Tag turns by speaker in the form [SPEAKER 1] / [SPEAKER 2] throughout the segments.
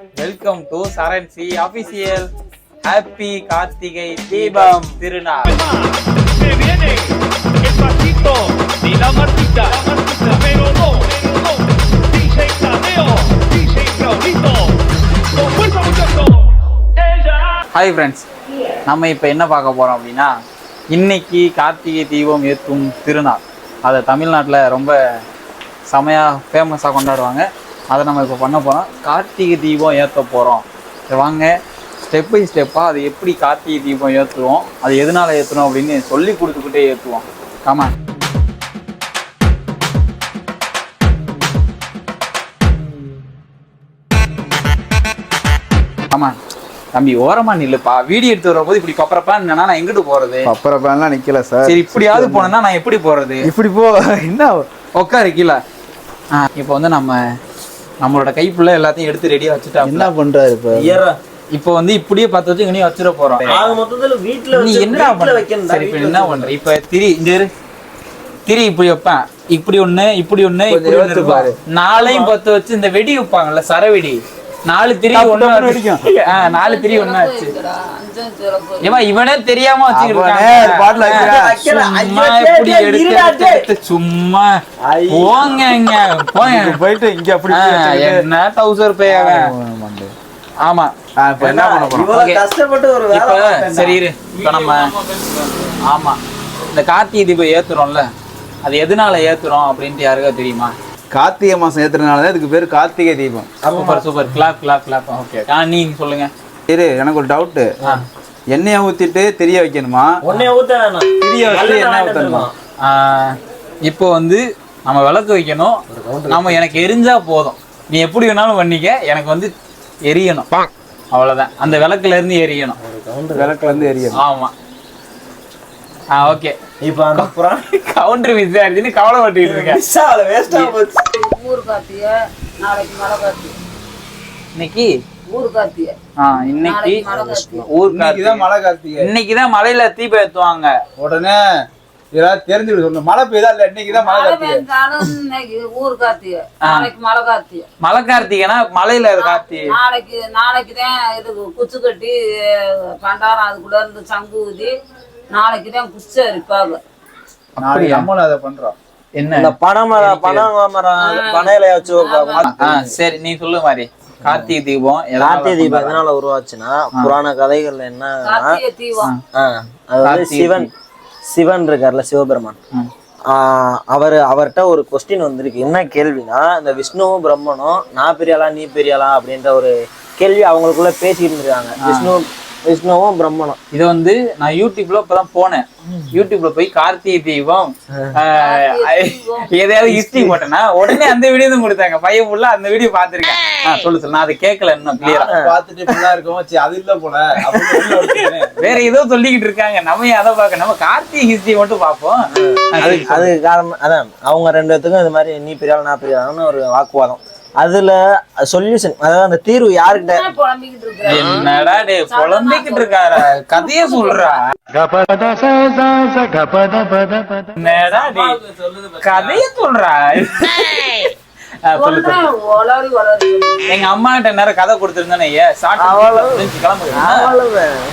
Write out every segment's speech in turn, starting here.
[SPEAKER 1] Welcome to Charan C official happy Karthigai Deepam திருநாள். Hi friends, நம்ம இப்போ என்ன பார்க்க போகிறோம் அப்படின்னா, இன்னைக்கு கார்த்திகை தீபம் ஏற்றும் திருநாள். அதை தமிழ்நாட்டில் ரொம்ப செமையாக ஃபேமஸாக கொண்டாடுவாங்க. அதை நம்ம இப்போ பண்ண போகிறோம். கார்த்திகை தீபம் ஏற்ற போகிறோம். வாங்க ஸ்டெப் பை ஸ்டெப்பாக அது எப்படி கார்த்திகை தீபம் ஏற்றுவோம், அது எதனால் ஏற்றணும் அப்படின்னு சொல்லி கொடுத்துக்கிட்டே ஏற்றுவோம். ஆமாம், ஆமாம் தம்பி, ஓரமா நில்லுப்பா. வீடியோ எடுத்து வரும்போது இப்படி பப்பரப்பான் நான் எங்கிட்டு போறது?
[SPEAKER 2] பப்பரப்பான்லாம் நிக்கல சார்.
[SPEAKER 1] சரி, இப்படியாவது போனேன்னா நான் எப்படி போறது?
[SPEAKER 2] இப்படி போ. என்ன
[SPEAKER 1] உட்காரு கீழே. இப்போ வந்து நம்மளோட கைப்புள்ள எல்லாத்தையும் எடுத்து ரெடியா வச்சுட்டா
[SPEAKER 2] என்ன பண்றாரு
[SPEAKER 1] இப்போ வந்து இப்படியே பார்த்து வச்சு இனி வச்சிட போறோம். நீ என்ன வைக்கணும்? சரி, இப்போ என்ன பண்ற? இப்ப திரி திரி இப்படி வைப்பேன், இப்படி ஒண்ணு இப்படி ஒண்ணு இப்படி ஒண்ணு இருப்பாரு. 4ஐயும் 10 வச்சு இந்த வெடி வைப்பாங்கல்ல, சரவெடி. 4 திரி ஒண்ணு அடிக்கும். 4 திரி ஒண்ணு ஆச்சு. ஏமா இவனே தெரியாம வச்சுக்கிட்டு சும்மா போங்க
[SPEAKER 2] போயிட்டு இங்க அப்படி
[SPEAKER 1] என்ன டவுசர் பே. ஆமா,
[SPEAKER 2] என்ன பண்ண போறோம்?
[SPEAKER 3] கஷ்டப்பட்டு ஒரு
[SPEAKER 1] சரி இரு. இப்ப நம்ம ஆமா இந்த கார்த்திகை தீபம் ஏத்துறோம்ல, அது எதனால ஏத்துறோம் அப்படின்ட்டு யாருக்கா தெரியுமா?
[SPEAKER 2] கார்த்திகை மாசம் ஏத்துறதுனாலதான் இதுக்கு பேரு Karthigai Deepam.
[SPEAKER 1] Super super, clap. Okay, நீங்க சொல்லுங்க.
[SPEAKER 2] சரி, எனக்கு ஒரு டவுட். எண்ணெயை ஊத்திட்டு தெரிய வைக்கணுமா? தெரிய வச்சு எண்ணெய் ஊத்தணுமா?
[SPEAKER 1] இப்போ வந்து நம்ம விளக்கு வைக்கணும். நம்ம எனக்கு எரிஞ்சா போதும், நீ எப்படி வேணாலும் பண்ணிக்க, எனக்கு வந்து எரியணும், அவ்வளவுதான். அந்த விளக்குல இருந்து எரியணும்.
[SPEAKER 2] விளக்குல இருந்து எரியணும்.
[SPEAKER 1] ஆமா. ஓகே, இப்போ அந்த கவுண்டர் மிஸ் ஆயிடுச்சுன்னு கவலைப்பட்டுட்டு இருக்கேன்.
[SPEAKER 3] ஊர் கார்த்திகை, நாளைக்கு மழை கார்த்திகை.
[SPEAKER 1] இன்னைக்கு
[SPEAKER 3] ஊர் கார்த்திகை,
[SPEAKER 1] இன்னைக்கு ஊர்
[SPEAKER 2] தான் மழை கார்த்திகை.
[SPEAKER 1] இன்னைக்குதான் மலையில தீபம் ஏத்துவாங்க.
[SPEAKER 2] உடனே ஏதாவது தெரிஞ்சுக்கிட்டு சொல்லணும். மழை பெய்தா இல்ல, இன்னைக்குதான் மழை கார்த்திகை.
[SPEAKER 3] இன்னைக்கு ஊர் கார்த்திகை, நாளைக்கு மழை கார்த்திகை.
[SPEAKER 1] மலை கார்த்திகைனா மலையில கார்த்திகை.
[SPEAKER 3] நாளைக்குதான் இது குச்சி கட்டி பண்டாரம் அதுக்குள்ள இருந்து சங்கு ஊதி நாளைக்குதான் குச்சி அரிப்பாங்க.
[SPEAKER 2] அப்படி நம்மளும் அதை பண்றோம்.
[SPEAKER 1] என்ன
[SPEAKER 3] பனை பனையில வச்சு.
[SPEAKER 1] சரி, நீ சொல்லு மாதிரி. கார்த்திகை தீபம்
[SPEAKER 4] எதனால உருவாச்சுன்னா, புராண கதைகள்ல என்ன, அதாவது சிவன் இருக்காருல்ல, சிவபெருமான். அவர்கிட்ட ஒரு கொஸ்டின் வந்திருக்கு. என்ன கேள்வினா, இந்த விஷ்ணுவும் பிரம்மனும் நான் பெரியாளா நீ பெரியாளா அப்படின்ற ஒரு கேள்வி அவங்களுக்குள்ள பேசிட்டு இருக்காங்க, விஷ்ணுவும் பிரம்மனும்.
[SPEAKER 1] இது வந்து நான் யூடியூப்ல இப்பதான் போனேன். யூடியூப்ல போய் கார்த்திகை தீபம் எதையாவது ஹிஸ்டரி போட்டேன்னா உடனே அந்த வீடியோ தான் கொடுத்தாங்க. பையன் ஃபுல்லா அந்த வீடியோ பாத்துருக்கேன். சொல்லு, நான் அதை கேட்கல இன்னும் கிளியரா.
[SPEAKER 2] பாத்துட்டு ஃபுல்லா இருக்கும். அது இல்ல போல
[SPEAKER 1] வேற ஏதோ சொல்லிக்கிட்டு இருக்காங்க. நம்ம அதை பார்க்க, நம்ம கார்த்திகை ஹிஸ்டரி மட்டும் பார்ப்போம்.
[SPEAKER 4] அது காரணம் அதான், அவங்க 2 பேத்துக்கும் இது மாதிரி நீ பெரியாளா நான் பெரியாளான்னு ஒரு வாக்குவாதம். அதுல சொல்யூஷன், அதாவது அந்த தீர்வு யாருக்கிட்ட?
[SPEAKER 1] என்னடா டே புலம்பிக்கிட்டு இருக்காரு, கதைய சொல்றா. கதைய சொல்றா. எங்க அம்மா கிட்ட நேரம் கதை கொடுத்துருந்தேன்,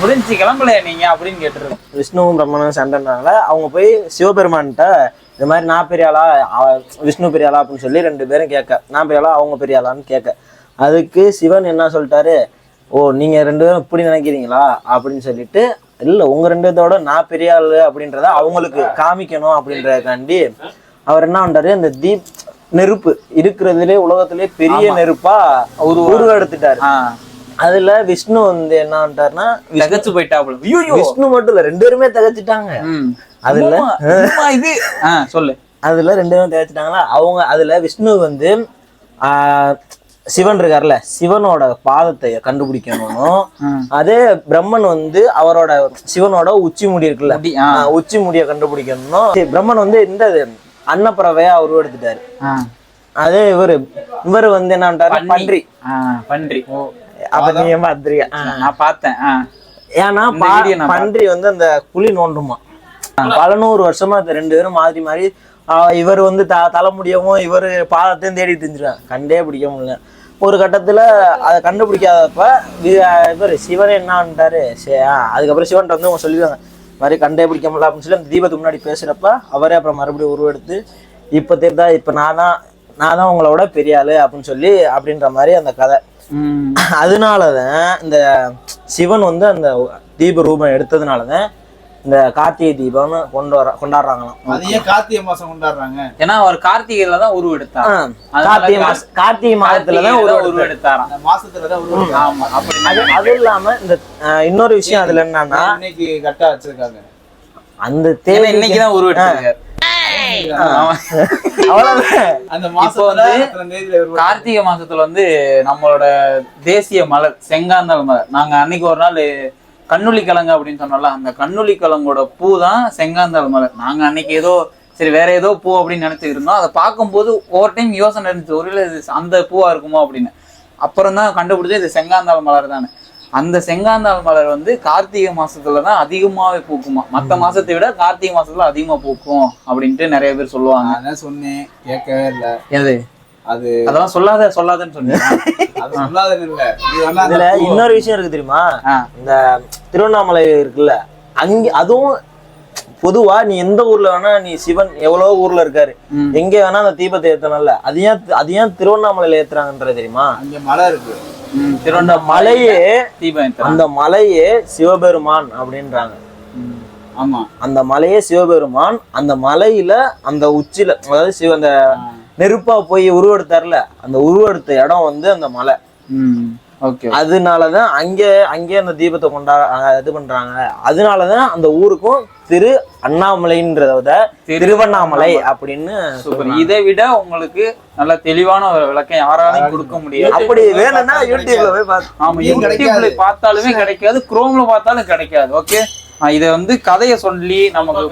[SPEAKER 1] முடிஞ்சு கிளம்பல நீங்க அப்படின்னு கேட்டுருக்கோம்.
[SPEAKER 4] விஷ்ணுவும் பிரம்மனும் சண்டைனால அவங்க போய் சிவபெருமான்கிட்ட இந்த மாதிரி நான் பெரியாளா விஷ்ணு பெரியாளா அப்படின்னு சொல்லி 2 பேரும் கேட்க, நான் பெரியாளா அவங்க பெரியாளான்னு கேட்க, அதுக்கு சிவன் என்ன சொல்லிட்டாரு, ஓ நீங்க 2 பேரும் இப்படி நினைக்கிறீங்களா அப்படின்னு சொல்லிட்டு, இல்ல உங்க 2 பேர்த்தோட நான் பெரியாள் அப்படின்றத அவங்களுக்கு காமிக்கணும் அப்படின்றதுக்காண்டி அவர் என்ன பண்றாரு, இந்த நெருப்பு இருக்கிறதுலே உலகத்திலே பெரிய நெருப்பா உருவம் எடுத்துட்டாரு. அதுல விஷ்ணு வந்து என்ன பண்றாருன்னா
[SPEAKER 1] தகச்சு போயிட்டாப்ல.
[SPEAKER 4] விஷ்ணு மட்டும் இல்ல, 2 பேருமே தகச்சிட்டாங்க. அதுல
[SPEAKER 1] இது சொல்லு,
[SPEAKER 4] அதுல 2 பேரும் தகச்சிட்டாங்களா. அவங்க அதுல விஷ்ணு வந்து சிவன் இருக்காருல்ல, சிவனோட பாதத்தை கண்டுபிடிக்கணும். அதே பிரம்மன் வந்து அவரோட சிவனோட உச்சி முடி இருக்குல்ல, உச்சி முடிய கண்டுபிடிக்கணும். பிரம்மன் வந்து இந்த அன்னப்பறவையா உருவெடுத்துட்டாரு. அதே இவரு வந்து என்ன பண்றாரு,
[SPEAKER 1] பன்றி.
[SPEAKER 4] அப்ப நீ பாத்திரியா?
[SPEAKER 1] நான் பார்த்தேன்.
[SPEAKER 4] ஏன்னா பன்றி வந்து அந்த குழி நோண்டுமா, பல 100 வருஷமா 2 பேரும் மாறி மாறி இவர் வந்து தலைமுடியவும் இவர் பாதத்தையும் தேடி தெரிஞ்சிருக்காங்க, கண்டே பிடிக்க முடியல. ஒரு கட்டத்துல அதை கண்டுபிடிக்காதப்ப இவர் சிவன் என்னன்ட்டாரு. அதுக்கப்புறம் சிவன்கிட்ட வந்து அவங்க சொல்லிடுவாங்க இந்த மாதிரி கண்டே பிடிக்க முடியல அப்படின்னு சொல்லி அந்த தீபத்துக்கு முன்னாடி பேசுறப்ப அவரே அப்புறம் மறுபடியும் உருவெடுத்து இப்ப தெரியுதா இப்ப நான் தான் உங்களோட பெரிய ஆளு அப்படின்னு சொல்லி அப்படின்ற மாதிரி அந்த கதை. அதனாலதான் இந்த சிவன் வந்து அந்த தீப ரூபம் எடுத்ததுனாலதான் இந்த கார்த்திகை தீபம்னு கொண்டாடுறாங்களாம்.
[SPEAKER 2] அது ஏன் கார்த்திகை மாசம் கொண்டாடுறாங்க?
[SPEAKER 1] ஏன்னா அவர் கார்த்திகையில தான் உருவம் எடுத்தார்.
[SPEAKER 4] கார்த்திகை மாதத்துலதான் உருவம் எடுத்தாராம்.
[SPEAKER 2] அந்த மாசத்துலதான் உருவம்.
[SPEAKER 1] ஆமா அப்படி.
[SPEAKER 4] அது இல்லாம இந்த இன்னொரு விஷயம் அதுல என்னன்னா
[SPEAKER 2] இன்னைக்கு கரெக்டா வச்சிருக்காங்க.
[SPEAKER 4] அந்த
[SPEAKER 1] இன்னைக்குதான் உருவம் எடுத்திருக்காரு. கார்த்திகை மாசத்துல வந்து நம்மளோட தேசிய மலர் செங்காந்தள் மலர். நாங்க அன்னைக்கு ஒரு நாள் கண்ணுளி கிழங்கு அப்படின்னு சொன்னோம்ல, அந்த கண்ணுளி கிழங்கோட பூ தான் செங்காந்தள் மலர். நாங்க அன்னைக்கு ஏதோ சரி வேற ஏதோ பூ அப்படின்னு நினைச்சிட்டு இருந்தோம். அதை பார்க்கும்போது ஒவ்வொரு டைம் யோசனை இருந்துச்சு, ஒருவேளை இது அந்த பூவா இருக்குமோ அப்படின்னு. அப்புறம் தான் கண்டுபிடிச்சது இது செங்காந்தள் மலர் தானே. அந்த செங்காந்தள் மலர் வந்து கார்த்திகை மாசத்துலதான் அதிகமாவே பூக்குமா. மற்ற மாசத்தை விட கார்த்திகை மாசத்துல அதிகமா பூக்கும் அப்படின்ட்டு நிறைய பேர் சொல்லுவாங்க.
[SPEAKER 2] அதான் சொன்னேன், கேட்கவே இல்லை.
[SPEAKER 1] எது
[SPEAKER 2] அது
[SPEAKER 1] அதெல்லாம் சொல்லாதன்னு சொன்னேன்.
[SPEAKER 4] இதுல இன்னொரு விஷயம் இருக்கு தெரியுமா, இந்த திருவண்ணாமலை இருக்குல்ல, அங்க அதுவும் பொதுவா நீ எந்த ஊர்ல வேணா நீ சிவன் எவ்வளவு ஊர்ல இருக்காரு, எங்க வேணா அந்த தீபத்தை ஏத்தனல்ல, அது ஏன் திருவண்ணாமலையில ஏத்துறாங்கன்ற தெரியுமா?
[SPEAKER 2] அங்க மலை இருக்கு,
[SPEAKER 4] மலையே
[SPEAKER 1] தீபம்,
[SPEAKER 4] அந்த மலையே சிவபெருமான் அப்படின்றாங்க.
[SPEAKER 2] ஆமா,
[SPEAKER 4] அந்த மலையே சிவபெருமான். அந்த மலையில அந்த உச்சில, அதாவது அந்த நெருப்பா போய் உருவெடுத்தார்ல, அந்த உருவெடுத்த இடம் வந்து அந்த மலை. அதனாலதான் அங்கே அந்த தீபத்தை இது பண்றாங்க. அதனாலதான் அந்த ஊருக்கும் திரு அண்ணாமலைன்றத திருவண்ணாமலை அப்படின்னு.
[SPEAKER 1] இதை விட உங்களுக்கு நல்ல தெளிவான ஒரு விளக்கம் யாராலையும் கொடுக்க முடியாது.
[SPEAKER 4] அப்படி வேணும்னா யூடியூப்ல போய்
[SPEAKER 1] ஆமா, யூடியூப்ல பார்த்தாலுமே கிடைக்காது, குரோம்ல பார்த்தாலும் கிடைக்காது. ஓகே, இதை வந்து கதையை சொல்லி நமக்கு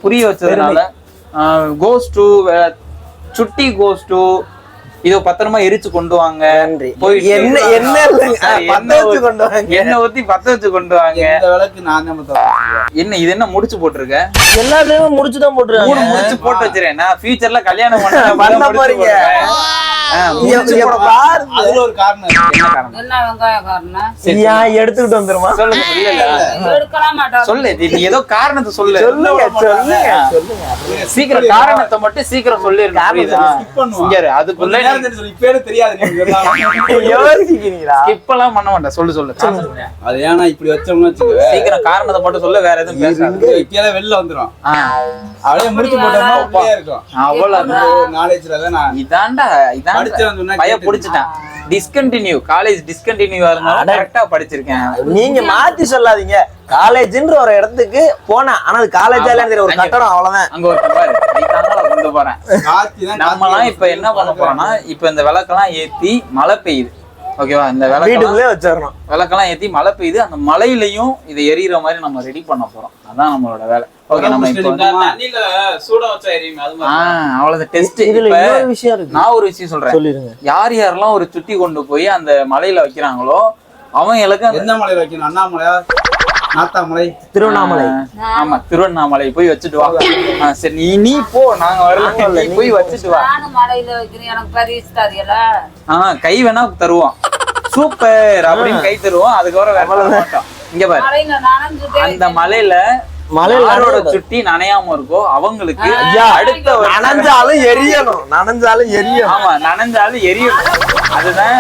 [SPEAKER 1] புரிய வச்சதுனால கோஸ் டு சுட்டி கோஸ் டு இதோ பத்திரமா எரிச்சு கொண்டு வாங்க, எண்ணெய் ஊத்தி பத்த வச்சு கொண்டு வாங்க. என்ன இது என்ன முடிச்சு போட்டிருக்க?
[SPEAKER 4] எல்லாத்தையுமே முடிச்சுதான் போட்டுருக்காங்க.
[SPEAKER 1] முடிச்சு போட்டு வச்சிருக்கேன். நான் ஃபியூச்சர்ல கல்யாணம்
[SPEAKER 4] பண்ண போறீங்க. எடுத்துக்கிட்டு வந்துருமா?
[SPEAKER 1] சொல்லு, நீ ஏதோ காரணத்தை சொல்லு. சீக்கிரம் காரணத்தை மட்டும் சீக்கிரம் சொல்லி அதுக்குள்ள ஸ்கிப்பெல்லாம் பண்ண மாட்டேன். சொல்லு
[SPEAKER 2] அது ஏன்னா இப்படி வச்சோம்னா
[SPEAKER 1] சீக்கிரம் காரணத்தை மட்டும் சொல்ல, வேற எதுவும் பேசாத.
[SPEAKER 2] வெளில வந்துரும். அப்படியே முடிச்சு போட்டோம்னா இருக்கும். அவ்வளவு நாலேஜ்ல தான் இதாண்டா பைய புடிச்சிட்டேன். டிஸ்கண்டினியூ காலேஜ் டிஸ்கண்டினியூ இருந்தாலும் கரெக்டா படிச்சிருக்கேன்.
[SPEAKER 4] நீங்க மாத்தி சொல்லாதீங்க. காலேஜ்ன்ற ஒரு இடத்துக்கு போனேன், ஆனா அது காலேஜால ஒரு கட்டடம், அவ்வளவுதான்.
[SPEAKER 1] அங்க ஒரு பாரு கொண்டு போறேன். நம்மலாம் இப்ப என்ன பண்ண போறோம்னா, இப்ப இந்த விளக்கெல்லாம் ஏத்தி மழை பெய்யுது, ஓகேவா? இந்த
[SPEAKER 4] வீட்டுக்குள்ளே வச்சிடணும்.
[SPEAKER 1] விளக்கெல்லாம் ஏத்தி மழை பெய்யுது, அந்த மலையிலையும் இதை எரியிற மாதிரி நம்ம ரெடி பண்ண போறோம். அதான் நம்மளோட வேலை. ஓகே, நம்ம அவ்வளவு டெஸ்ட். நான் ஒரு விஷயம் சொல்றேன், யார் யாரெல்லாம் ஒரு சுத்தி கொண்டு போய் அந்த மலையில வைக்கிறாங்களோ அவங்களுக்கு
[SPEAKER 2] எந்த மலையில வைக்கணும்? அண்ணாமலையா, நாத்தாமலை,
[SPEAKER 4] திருவண்ணாமலை?
[SPEAKER 1] ஆமா, திருவண்ணாமலை போய் வச்சுட்டு வா. சரி, நீ போ, நாங்க வரல, நீ போய் வச்சுட்டு வா. கை வேணா தருவோம், சூப்பர் அப்படின்னு கை தருவோம். அதுக்கப்புறம் வேற மாட்டோம். இங்க பாரு, அந்த மலையில மலையோட சுட்டி நனையாம இருக்கோ அவங்களுக்கு அடுத்த
[SPEAKER 4] நனைஞ்சாலும் எரியணும்.
[SPEAKER 1] ஆமா, நனைஞ்சாலும் எரியணும். அதுதான்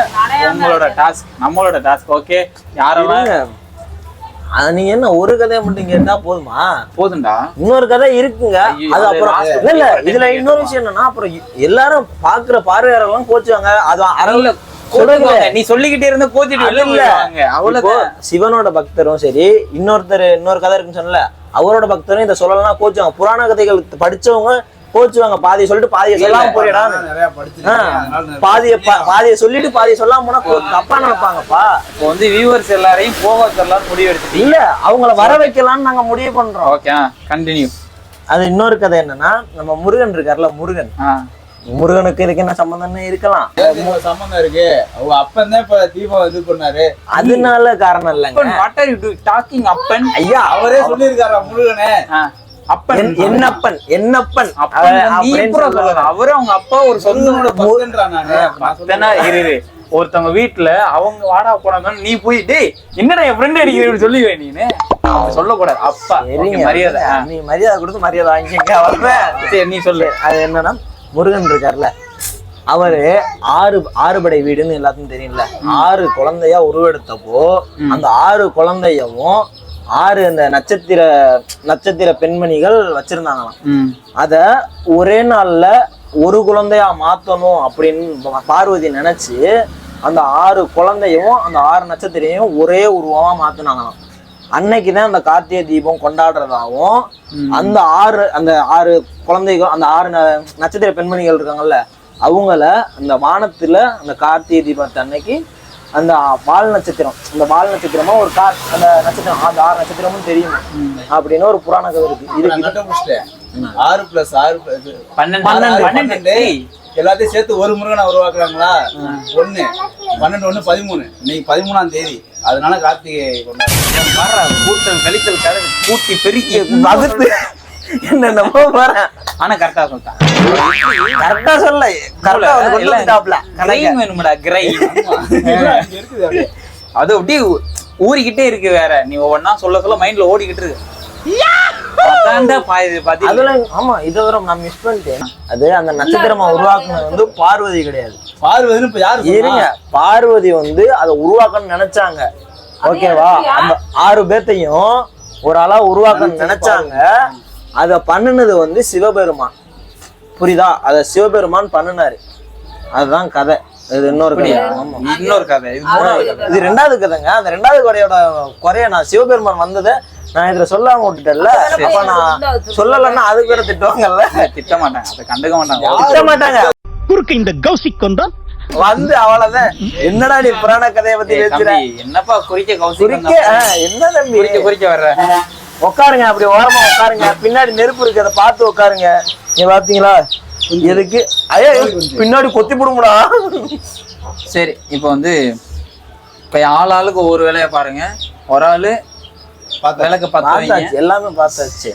[SPEAKER 1] உங்களோட டாஸ்க், நம்மளோட டாஸ்க். ஓகே, யாரெல்லாம்
[SPEAKER 4] நீங்க என்ன ஒரு கதையை மட்டும் கேட்டா போதுமா?
[SPEAKER 1] போதும்டா,
[SPEAKER 4] இன்னொரு கதை இருக்குங்க. அது அப்புறம் இல்ல, இதுல இன்னொரு விஷயம் என்னன்னா, அப்புறம் எல்லாரும் பாக்குற பார்வையாளர்கள் கோச்சுவாங்க. அது அறல
[SPEAKER 1] நீ சொல்லிக்கிட்டே இருந்த கோச்சிட்டு அவ்வளவு.
[SPEAKER 4] சிவனோட பக்தரும் சரி, இன்னொரு கதை இருக்குன்னு சொன்னல, அவரோட பக்தரும் இதை சொல்லலாம் கோச்சுவாங்க. புராண கதைகள் படிச்சவங்க கோச்சுவாங்க. பாதியை சொல்லிட்டு பாதியை சொல்லாம போறியடா, பாதியை சொல்லிட்டு பாதியை சொல்லாம போனா தப்பா நினைப்பாங்கப்பா.
[SPEAKER 1] இப்போ வந்து வியூவர்ஸ் எல்லாரையும் போக வச்சிடலாம் முடிவு எடுத்து
[SPEAKER 4] இல்ல, அவங்கள வர வைக்கலாம்னு நாங்க முடிவு பண்றோம்.
[SPEAKER 1] Okay, continue.
[SPEAKER 4] அது இன்னொரு கதை என்னன்னா, நம்ம முருகன் இருக்காருல்ல, முருகனுக்கு இதுக்கு என்ன சம்பந்தம் இருக்கலாம்?
[SPEAKER 2] சம்பந்தம் இருக்கு. அவங்க அப்பந்தான் இப்ப தீபம் இது பண்ணாரு, அதனால
[SPEAKER 4] காரணம் இல்லைங்க.
[SPEAKER 1] வாட் ஆர் யூ டாக்கிங் அப்பன்?
[SPEAKER 4] ஐயா,
[SPEAKER 2] அவரே சொல்லியிருக்காரா முருகனே.
[SPEAKER 1] அப்பன்
[SPEAKER 4] என்னப்பன்
[SPEAKER 1] அவரு அவங்க அப்பா ஒரு சொந்த இரு ஒருத்தவங்க வீட்டுல அவங்க வாடா போனாங்க நீ போய் டேய் என்னடா என் ஃப்ரெண்ட் அடிக்கிறேன்னு சொல்லிடுவேன் நீனு சொல்லக்கூடாது. அப்பா மரியாதை,
[SPEAKER 4] நீ மரியாதை கொடுத்து மரியாதை வாங்கிக்க.
[SPEAKER 1] சரி நீ சொல்லு.
[SPEAKER 4] அது என்னன்னா முருகன் இருக்காருல்ல, அவரு ஆறுபடை வீடுன்னு எல்லாத்துக்கும் தெரியும்ல. 6 குழந்தையா உருவெடுத்தப்போ அந்த 6 குழந்தையவும் 6 அந்த நட்சத்திர பெண்மணிகள் வச்சிருந்தாங்களாம். அத ஒரே நாள்ல ஒரு குழந்தையா மாத்தணும் அப்படின்னு பார்வதி நினைச்சு அந்த 6 குழந்தையும் அந்த 6 நட்சத்திரையும் ஒரே உருவமா மாத்தினாங்களாம். அன்னைக்குதான் அந்த கார்த்திகை தீபம் கொண்டாடுறதாவும் அந்த 6 குழந்தைகள் அந்த 6 நட்சத்திர பெண்மணிகள் இருக்காங்கல்ல அவங்கள அந்த வானத்துல அந்த கார்த்திகை தீபத்தை அன்னைக்கு அந்த வால் நட்சத்திரம், அந்த வால் நட்சத்திரமா ஒரு அந்த நட்சத்திரம் அந்த 6 நட்சத்திரமும் தெரியும் அப்படின்னு ஒரு புராண கதை இருக்கு.
[SPEAKER 2] 6 + 6 12 எல்லாத்தையும் சேர்த்து ஒரு முருகனை உருவாக்குறாங்களா? 1 12 1 13 இன்னைக்கு 13ஆம் தேதி. அதனால கார்த்திகை
[SPEAKER 1] கூட்டம் கழித்தல் கூட்டி பெருக்கி
[SPEAKER 4] வகுத்து என்னென்னமோ போறேன்.
[SPEAKER 1] ஆனா கரெக்டா சொல்லிட்டான்.
[SPEAKER 4] கரெக்டா சொல்ல
[SPEAKER 1] வேணும்டா கிரைன் அது அப்படியே ஊறிக்கிட்டே இருக்கு. வேற நீ ஒவ்வொன்னா சொல்ல மைண்ட்ல ஓடிக்கிட்டு இருக்கு.
[SPEAKER 4] ஆமா இதுவரை நான் மிஸ் பண்ணிட்டேன். அது அந்த நட்சத்திரமா உருவாக்குனது வந்து பார்வதி கிடையாது. இருங்க, பார்வதி வந்து அதை உருவாக்கணும்னு நினைச்சாங்க. ஓகேவா? அந்த 6 பேர்த்தையும் ஒரு ஆளா உருவாக்கணும்னு நினைச்சாங்க. அத பண்ணுனது வந்து சிவபெருமான். புரியுதா? அத சிவபெருமான் பண்ணுனாரு. அதுதான் கதை. இது இன்னொரு கதை. இது 2வது கதைங்க. அந்த 2வது கதையோட குறைய நான் சிவபெருமான் வந்ததை நான் இதுல சொல்லாம விட்டுட்டேன்ல. அப்ப நான் சொல்லலன்னா அதுக்கு வேற திட்டுவாங்கல்ல.
[SPEAKER 1] திட்ட மாட்டாங்க, அதை கண்டுக்க மாட்டாங்க.
[SPEAKER 5] குறுக்கு இந்த கௌசிக் கொண்டான்
[SPEAKER 4] வந்து அவ்வளவுதான். என்னடா நீ புராண கதையை பத்தி பேசுற?
[SPEAKER 1] என்னப்பா குறிக்க
[SPEAKER 4] என்ன தம்பி
[SPEAKER 1] குறிக்க வர்ற?
[SPEAKER 4] உட்காருங்க, அப்படி ஓரமா உட்காருங்க. பின்னாடி நெருப்பு இருக்கு, அதை பார்த்து உட்காருங்க. நீ பாத்தீங்களா எதுக்கு? ஐயா பின்னாடி கொத்தி போடுங்களா?
[SPEAKER 1] சரி, இப்போ வந்து ஆளுக்கு ஒவ்வொரு வேலையை பாருங்க. ஒரு ஆளு விளக்கு பத்த வைங்க.
[SPEAKER 4] எல்லாமே பார்த்தாச்சு.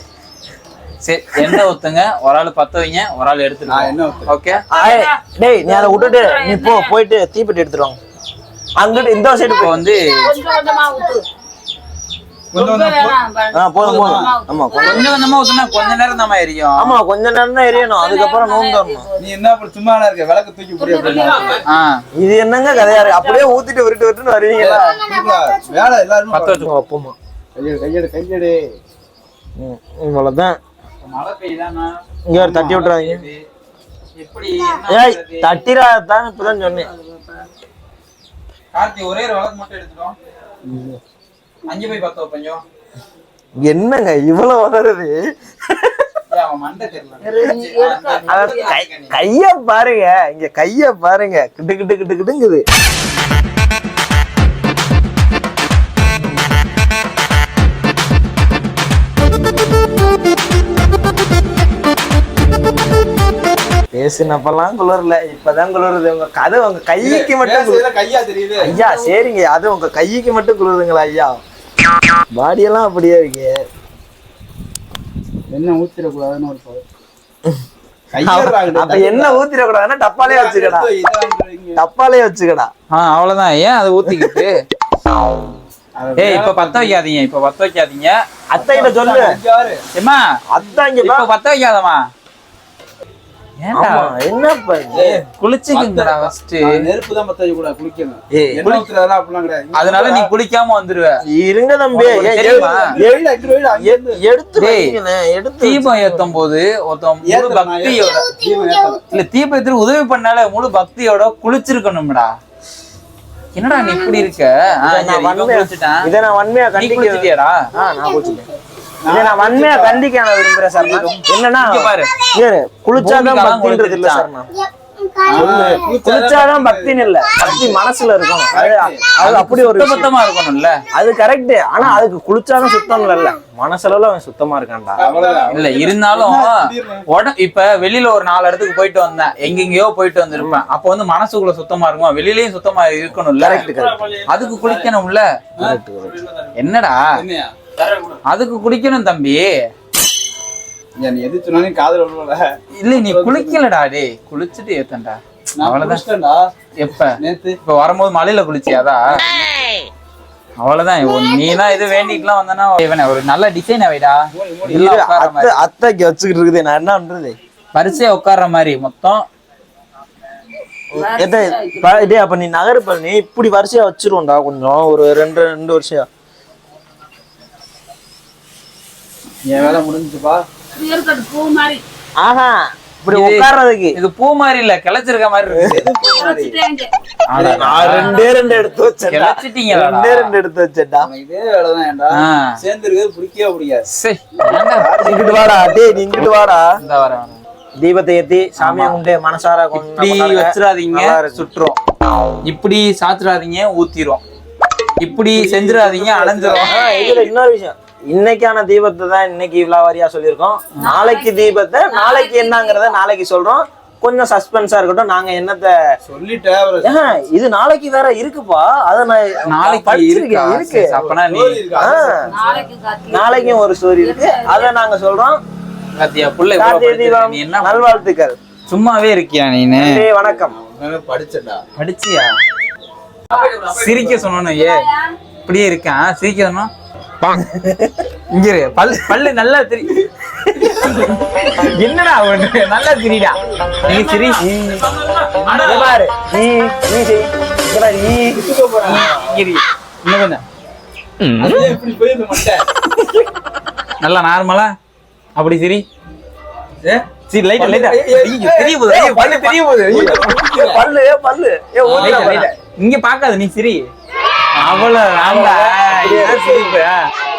[SPEAKER 1] சரி, என்ன ஊத்துங்க. ஒரு ஆளு பத்த வைங்க, ஒரு ஆள் எடுத்துக்கலாம். ஓகே
[SPEAKER 4] டேய், நீ அதை விட்டுட்டு நீ போயிட்டு தீப்பெட்டி எடுத்துருவாங்க. அங்கிட்டு இந்த சைடு இப்போ வந்து
[SPEAKER 1] கொஞ்சம் கொஞ்சமா ஊத்துனா கொஞ்ச நேரம் தான் எரியும்.
[SPEAKER 4] ஆமா, கொஞ்ச நேரம் தான் எரியணும். அதுக்கப்புறம் நோந்தரணும்.
[SPEAKER 2] நீ என்ன சும்மா இருக்க? விளக்கு தூக்கி
[SPEAKER 4] இது என்னங்க கதையா இருக்கு? அப்படியே ஊத்திட்டு விட்டு வருவீங்களா?
[SPEAKER 2] வேலை எல்லாரும்
[SPEAKER 1] பத்த வச்சு
[SPEAKER 4] வைப்போமா?
[SPEAKER 2] கையெடு
[SPEAKER 4] இவ்வளவுதான்.
[SPEAKER 1] மழை பெய்யுதானா
[SPEAKER 4] இங்க ஒரு தட்டி விட்டுறாங்க.
[SPEAKER 1] எப்படி
[SPEAKER 4] தட்டிராதான் இப்பதான் சொன்னேன்.
[SPEAKER 1] கார்த்தி ஒரே ஒரு விளக்கு மட்டும் எடுத்துட்டோம். அங்கே போய் பத்த வைப்போம்.
[SPEAKER 4] என்னங்க இவ்வளவு வருது? கைய பாருங்க, இங்க கைய பாருங்க. கிட்டு கிட்டு கிட்டு கிட்டுங்குது. பேசினப்பெல்லாம் குளிரல, இப்பதான் குளிருது. உங்க கதை உங்க கைக்கு மட்டும்
[SPEAKER 2] கையா தெரியுது.
[SPEAKER 4] ஐயா சரிங்க, அது உங்க கைக்கு மட்டும் குளிருதுங்களா ஐயா? பாடியெல்லாம் அப்படியே இருக்கு.
[SPEAKER 2] என்ன ஊத்திடக்கூடாதுன்னு ஒரு
[SPEAKER 4] அப்ப என்ன ஊத்திடக்கூடாதுன்னா டப்பாலே வச்சுக்கடா, டப்பாலே வச்சுக்கடா.
[SPEAKER 1] அவ்வளவுதான். ஏன் அதை ஊத்திக்கிட்டு? இப்ப பத்த வைக்காதீங்க, இப்ப பத்த வைக்காதீங்க.
[SPEAKER 4] அத்தைகிட்ட சொல்லு.
[SPEAKER 1] ஏமா
[SPEAKER 4] அத்தை இங்க
[SPEAKER 1] இப்ப பத்த வைக்காதமா?
[SPEAKER 4] என்ன
[SPEAKER 1] குளிச்சுக்குங்கடா ஃபர்ஸ்ட்.
[SPEAKER 2] நெருப்பு தான் பத்த வைக்க கூடாது, குளிக்கணும். என்ன ஊத்துறதெல்லாம் அப்படிலாம் கிடையாது.
[SPEAKER 1] அதனால நீ குளிக்காம வந்துருவ.
[SPEAKER 4] இருங்க தம்பி, எடுத்து
[SPEAKER 1] தீபம் ஏத்தும் போது ஒருத்தன் முழு பக்தியோட இல்ல தீபத்துக்கு உதவி பண்ணால முழு பக்தியோட குளிச்சிருக்கணும்டா. என்னடா நீ இப்படி இருக்க?
[SPEAKER 4] இதை நான் வன்மையா
[SPEAKER 1] கண்டிக்கிறியாடா?
[SPEAKER 4] நான் குளிச்சுட்டேன். இதை நான் வன்மையா கண்டிக்க விரும்புறேன் சார். என்னன்னா குளிச்சாதான் பக்தின்றது இல்ல சார். குளிச்சாதான் பக்தின்னு இல்ல, பக்தி மனசுல இருக்கும். அது அப்படி ஒரு
[SPEAKER 1] சுத்தமா இருக்கணும்ல,
[SPEAKER 4] அது கரெக்ட். ஆனா அதுக்கு குளிச்சாலும் சுத்தம் இல்ல, மனசுல அவன் சுத்தமா இருக்கான்டா.
[SPEAKER 1] இல்ல இருந்தாலும் இப்ப வெளியில ஒரு 4 இடத்துக்கு போயிட்டு வந்தேன், எங்கெங்கயோ போயிட்டு வந்திருப்பேன். அப்ப வந்து மனசுக்குள்ள சுத்தமா இருக்குமா, வெளியிலயும் சுத்தமா இருக்கணும்ல. அதுக்கு குளிக்கணும்ல. என்னடா அதுக்கு குளிக்கணும் தம்பி.
[SPEAKER 2] நீ எது சொன்னாலும் காதல் விழுவல.
[SPEAKER 1] இல்ல நீ குளிக்கலடா டேய், குளிச்சுட்டு ஏத்தண்டா.
[SPEAKER 2] அவ்வளவுதான்.
[SPEAKER 1] எப்ப
[SPEAKER 2] நேத்து
[SPEAKER 1] இப்ப வரும்போது மலையில குளிச்சியாதா? அவ்வளவுதான். நீதான் இது வேண்டிட்டுலாம் வந்தனா இவனை ஒரு நல்ல டிசைனை வைடா. இல்ல உட்கார்ற மாதிரி
[SPEAKER 4] அத்தைக்கு வச்சுக்கிட்டு இருக்குது, நான் என்ன பண்றது?
[SPEAKER 1] வரிசையா உட்கார்ற மாதிரி மொத்தம்.
[SPEAKER 4] டேய் அப்ப நீ நகர்ப்ப, நீ இப்படி வரிசையா வச்சிருவோம்டா கொஞ்சம், ஒரு ரெண்டு வருஷம்.
[SPEAKER 2] என் வேலை முடிஞ்சுப்பா.
[SPEAKER 3] பூ மாதிரி
[SPEAKER 4] ஆஹா, இப்படி உட்கார்றதுக்கு
[SPEAKER 1] இது பூ மாதிரி இல்ல, கிளச்சிருக்க மாதிரி இருக்கு.
[SPEAKER 4] ரெண்டு எடுத்து வச்சேன்.
[SPEAKER 1] கிளச்சிட்டீங்களா?
[SPEAKER 4] ரெண்டு எடுத்து வச்சேன்டா.
[SPEAKER 2] இதே வேலைதான் ஏன்டா சேர்ந்து இருக்கிறது பிடிக்கவே பிடிக்காது.
[SPEAKER 1] சரி
[SPEAKER 4] இங்கிட்டு வாடா டேய், நீ இங்கிட்டு வாடா.
[SPEAKER 1] இந்த வரேன்.
[SPEAKER 4] தீபத்தை ஏத்தி சாமியை கும்பிட்டு மனசார
[SPEAKER 1] இப்படி வச்சிடாதீங்க, சுற்றுறோம். இப்படி சாத்துறாதீங்க, ஊத்திரும். இப்படி செஞ்சிடாதீங்க, அணைஞ்சிரும்.
[SPEAKER 4] இதுல இன்னொரு விஷயம், இன்னைக்கான தீபத்தை தான் இன்னைக்கு விழாவாரியா சொல்லியிருக்கோம். நாளைக்கு தீபத்தை நாளைக்கு என்னங்கிறத நாளைக்கு சொல்றோம். கொஞ்சம் சஸ்பென்ஸா இருக்கட்டும். நாங்க என்னத்த
[SPEAKER 2] சொல்லிட்டேன்,
[SPEAKER 4] இது நாளைக்கு வேற இருக்குப்பா. அத நான்
[SPEAKER 1] நாளைக்கு இருக்கு. அப்பனா நீ
[SPEAKER 4] நாளைக்கும் ஒரு ஸ்டோரி இருக்கு, அத நாங்க சொல்றோம்.
[SPEAKER 1] கார்த்தியா புள்ள
[SPEAKER 4] நீ என்ன நல்வாழ்த்துக்கள்.
[SPEAKER 1] சும்மாவே இருக்கியா நீனு?
[SPEAKER 4] வணக்கம்.
[SPEAKER 2] படிச்சடா.
[SPEAKER 1] படிச்சியா? சிரிக்க சொன்னோம். இப்படியே இருக்கான், சிரிக்க சொன்னோம். இங்க பல்லு நல்லா திரி. என்னடா ஒண்ணு நல்லா திரிடா. நீ சிரி
[SPEAKER 4] பாரு.
[SPEAKER 1] நல்லா நார்மலா அப்படி சிரி. இங்க பாக்காத, நீ சிரி. அவ்வளவு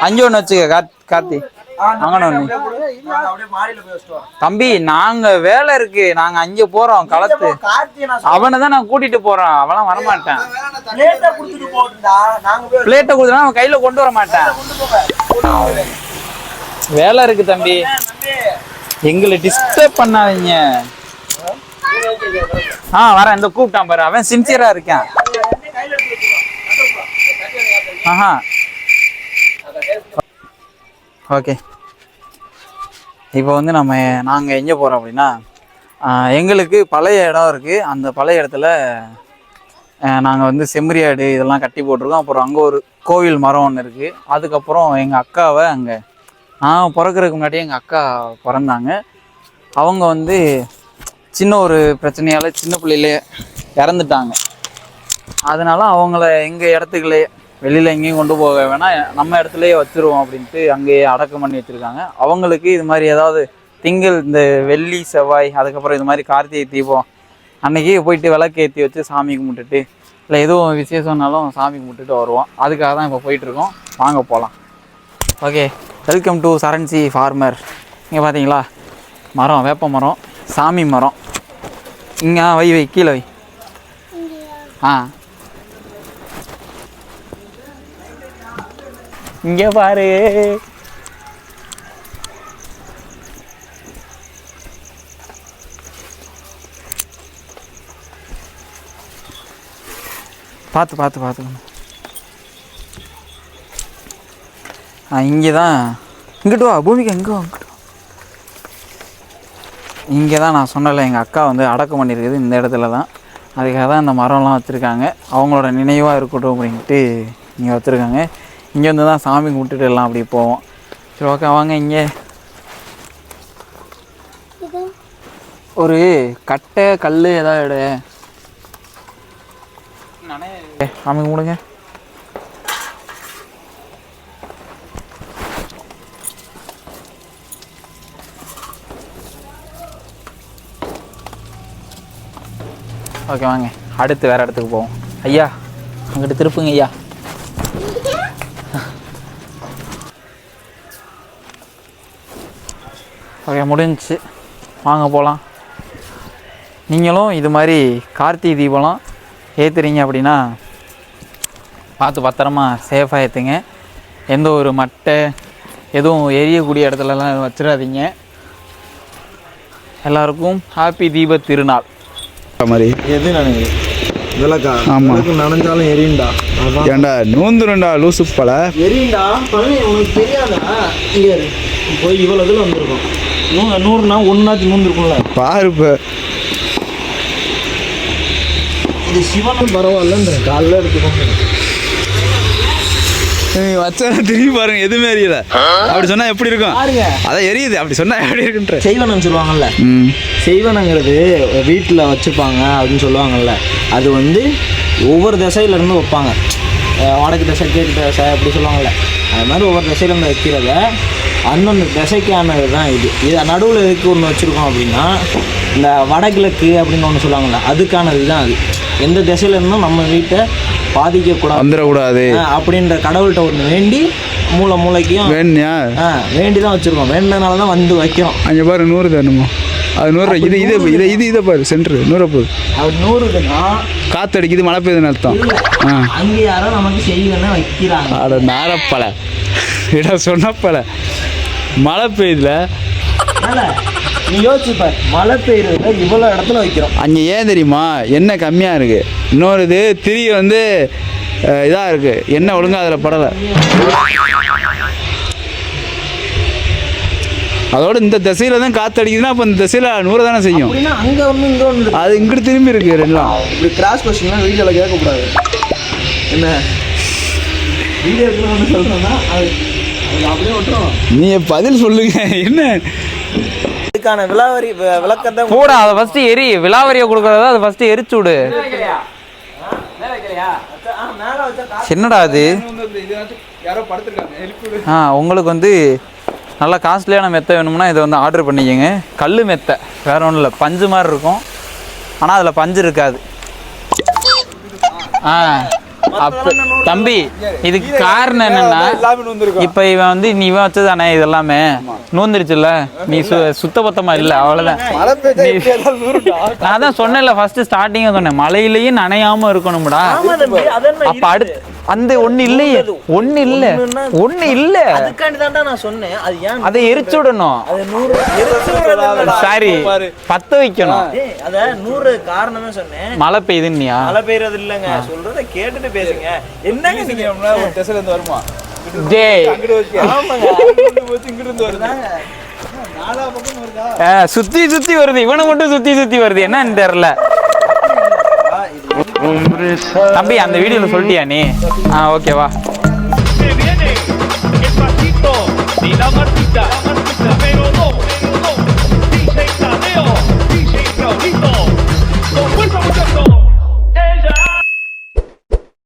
[SPEAKER 1] அஞ்சு ஒண்ணு வச்சுக்க கார்த்தி. தம்பி நாங்க வேலை இருக்கு, நாங்க அங்க போறோம் களத்து. அவனை தான் நான் கூட்டிட்டு போறோம், அவெல்லாம் வரமாட்டான். பிளேட்டை கொடுத்தா அவன் கையில கொண்டு வர மாட்டான். வேலை இருக்கு தம்பி, எங்களை டிஸ்டர்ப் பண்ணாதீங்க. வரேன். இந்த கூப்பிட்டான் பாரு, அவன் சின்சியரா இருக்கான். ஓகே, இப்போ வந்து நாங்கள் எங்கே போகிறோம் அப்படின்னா, எங்களுக்கு பழைய இடம் இருக்குது. அந்த பழைய இடத்துல நாங்கள் வந்து செம்மறியாடு இதெல்லாம் கட்டி போட்டிருக்கோம். அப்புறம் அங்கே ஒரு கோவில் மரம் ஒன்று இருக்குது. அதுக்கப்புறம் எங்கள் அக்காவை அங்கே நான் பிறக்கிறதுக்கு முன்னாடியே எங்கள் அக்கா பிறந்தாங்க. அவங்க வந்து சின்ன ஒரு பிரச்சனையால் சின்ன பிள்ளையிலே இறந்துட்டாங்க. அதனால அவங்கள எங்கள் இடத்துக்குள்ளே வெளியில் எங்கேயும் கொண்டு போக வேணாம், நம்ம இடத்துலையே வச்சுருவோம் அப்படின்ட்டு அங்கேயே அடக்கம் பண்ணி வச்சுருக்காங்க. அவங்களுக்கு இது மாதிரி ஏதாவது திங்கள், இந்த வெள்ளி செவ்வாய், அதுக்கப்புறம் இது மாதிரி கார்த்திகை தீபம் அன்றைக்கி போயிட்டு விளக்கு ஏற்றி வச்சு சாமி கும்பிட்டுட்டு, இல்லை எதுவும் விசேஷம்னாலும் சாமி கும்பிட்டுட்டு வருவோம். அதுக்காக தான் இப்போ போயிட்டுருக்கோம். வாங்க போகலாம். ஓகே, வெல்கம் டு சரண்சி ஃபார்மர். இங்கே பார்த்தீங்களா மரம், வேப்ப மரம், சாமி மரம். இங்கே வை கீழே வை. இங்கே பாரு. பார்த்து இங்கே தான். இங்கிட்டு வா பூமிக்கு, எங்கே வா. இங்கே தான் நான் சொன்னல, எங்கள் அக்கா வந்து அடக்கம் பண்ணியிருக்குது இந்த இடத்துல தான். அதுக்காக தான் இந்த மரம்லாம் வச்சுருக்காங்க. அவங்களோட நினைவாக இருக்கட்டும் அப்படின்ட்டு இங்கே வச்சுருக்காங்க. இங்கே வந்து தான் சாமி கும்பிட்டுட்டு எல்லாம் அப்படி போவோம். சரி ஓகே வாங்க. இங்கே ஒரு கட்டை கல் ஏதாவது சாமி கும்பிடுங்க. ஓகே வாங்க, அடுத்து வேறு இடத்துக்கு போவோம். ஐயா அங்கிட்டு திருப்புங்க ஐயா. ஓகே முடிஞ்சிச்சு, வாங்க போகலாம். நீங்களும் இது மாதிரி கார்த்திகை தீபம்லாம் ஏற்றுறீங்க அப்படின்னா பார்த்து பத்திரமா சேஃபாக ஏற்றுங்க. எந்த ஒரு மட்டை எதுவும் எரியக்கூடிய இடத்துலலாம் எதுவும் வச்சிடாதீங்க. எல்லாருக்கும் ஹாப்பி தீப திருநாள்.
[SPEAKER 6] மாதிரி
[SPEAKER 4] எது நினைவு விளக்கா?
[SPEAKER 6] ஆமா,
[SPEAKER 4] நனைஞ்சாலும் எரியுண்டா.
[SPEAKER 6] ஏண்டா நூந்துருண்டா லூசு பல
[SPEAKER 4] எரியுண்டா. உனக்கு தெரியாதா? போய் இவ்வளோ இதில் வந்துருக்கும். 100னா ஒன்னாச்சு நூந்து இருக்கும்ல.
[SPEAKER 6] பாரு இப்போ
[SPEAKER 4] இது சிவனும் பரவாயில்லன்ற காலைல எடுத்துக்கோங்க.
[SPEAKER 6] வச்சா திரும்பி பாருங்க எதுவுமே எரியல. அப்படி சொன்னா எப்படி இருக்கும்
[SPEAKER 4] பாருங்க,
[SPEAKER 6] அதான் எரியுது. அப்படி சொன்னா எப்படி இருக்குன்ற
[SPEAKER 4] செய்வனம் சொல்லுவாங்கல்ல, செய்வனங்கிறது வீட்டில் வச்சுப்பாங்க அப்படின்னு சொல்லுவாங்கல்ல. அது வந்து ஒவ்வொரு திசையிலேருந்து வைப்பாங்க. வடக்கு திசை கிழக்கு திசை அப்படி சொல்லுவாங்கல்ல. அது மாதிரி ஒவ்வொரு திசையிலேருந்து வைக்கிறத அந்தந்த திசைக்கானது தான் இது. இதை நடுவில் எதுக்கு ஒன்று வச்சுருக்கோம் அப்படின்னா, இந்த வடகிழக்கு அப்படின்னு ஒன்று சொல்லுவாங்கள்ல, அதுக்கானது தான் அது. எந்த திசையிலேருந்தும் நம்ம வீட்டை பாதிக்கக்கூடாது,
[SPEAKER 6] வந்துடக்கூடாது
[SPEAKER 4] அப்படின்ற கடவுள்கிட்ட ஒன்று வேண்டி மூளைக்கும்
[SPEAKER 6] வேணியா
[SPEAKER 4] வேண்டி தான் வச்சுருக்கோம். வேண்டனால தான் வந்து வைக்கிறோம்.
[SPEAKER 6] அங்கே பாரு 100 தரணுமா? அது 100. இதை பாரு சென்ட்ரு 100 போகுது.
[SPEAKER 4] அது 100க்குன்னா
[SPEAKER 6] காத்தடிக்குது, மழை பெய்யுதுன்னு அர்த்தம்.
[SPEAKER 4] அங்கே யாரோ நமக்கு செய்வன வைக்கிறாங்க.
[SPEAKER 6] அட நாரப்பழ இட சொன்னப்பழ மழை பெய்யுதுல.
[SPEAKER 4] நீ யோசிச்சுப்பார், மழை பெய்யறதுல இவ்வளோ இடத்துல வைக்கிறோம்.
[SPEAKER 6] அங்கே ஏன் தெரியுமா? எண்ணெய் கம்மியாக இருக்குது. இன்னொரு இது திரி வந்து இதாக இருக்குது, எண்ணெய் ஒழுங்காக அதில் படலை. அதோட இந்த திசையில தான் காற்று அடிக்குதுன்னா அப்போ இந்த திசையில் 100 தானே செய்யும்.
[SPEAKER 4] அப்படின்னா அங்கே ஒன்று இங்கே ஒன்று
[SPEAKER 6] அது இங்கிட்டு திரும்பி இருக்கு ரெண்டும்.
[SPEAKER 4] இப்படி கிராஸ் கொஸ்டின்லாம் வீடியோவில் கேட்கக்கூடாது. என்ன வீடியோக்குள்ள ஒன்று சொல்லணும்னா அது அப்படியே விட்டுரும்.
[SPEAKER 6] நீ பதில் சொல்லுங்க என்ன
[SPEAKER 4] இதுக்கான விளக்கத்தை
[SPEAKER 1] போடா. அதை ஃபர்ஸ்ட் எரி. விலாவரியை கொடுக்கறதா அதை ஃபர்ஸ்ட் எரிச்சு விடு. என்னடா அது? உங்களுக்கு வந்து நல்லா காஸ்ட்லியான மெத்தை வேணும்னா இதை வந்து ஆர்டர் பண்ணிக்கோங்க. கல் மெத்தை, வேற ஒன்றும் இல்லை. பஞ்சு மாதிரி இருக்கும், ஆனால் அதில் பஞ்சு இருக்காது. அப்போ தம்பி, இதுக்கு காரணம் என்னன்னா, இப்போ இவன் வந்து நீ இவன் வச்சதானே இது எல்லாமே நூந்துருச்சுல்ல. நீ சுத்தபத்தமா இல்லை, அவ்வளோதான். நான் தான் சொன்னேன்ல ஃபர்ஸ்ட் ஸ்டார்டிங்காக சொன்னேன், மழையிலையும் நனையாம இருக்கணும்டா. அப்போ அடுத்து அந்த ஒண்ணு இல்லையே, ஒண்ணு இல்ல.
[SPEAKER 4] அதுக்காண்டி தான் நான் சொன்னேன். அது ஏன்
[SPEAKER 1] அதை எரிச்சு விடணும்.
[SPEAKER 4] அது 100
[SPEAKER 1] சாரி, பத்த வைக்கணும்.
[SPEAKER 4] அத 100 காரணமே சொன்னேன்.
[SPEAKER 1] மழை பெய்யுதுன்னியா?
[SPEAKER 4] மழை பெய்யறது இல்லைங்க, சொல்றத கேட்டுட்டு பேசுங்க. என்னங்க நீங்க ஒரு திசையில இருந்து வருமா?
[SPEAKER 1] டேய்,
[SPEAKER 4] ஆமாங்க, இங்கிட்டு இருந்து வருதாங்க. நாலா பக்கம் வருதா?
[SPEAKER 1] சுத்தி வருது. இவனை மட்டும் சுத்தி வருது, என்னன்னு தெரியல. தம்பி அந்த வீடியோல சொல்லிட்டியா நீ? ஓகேவா?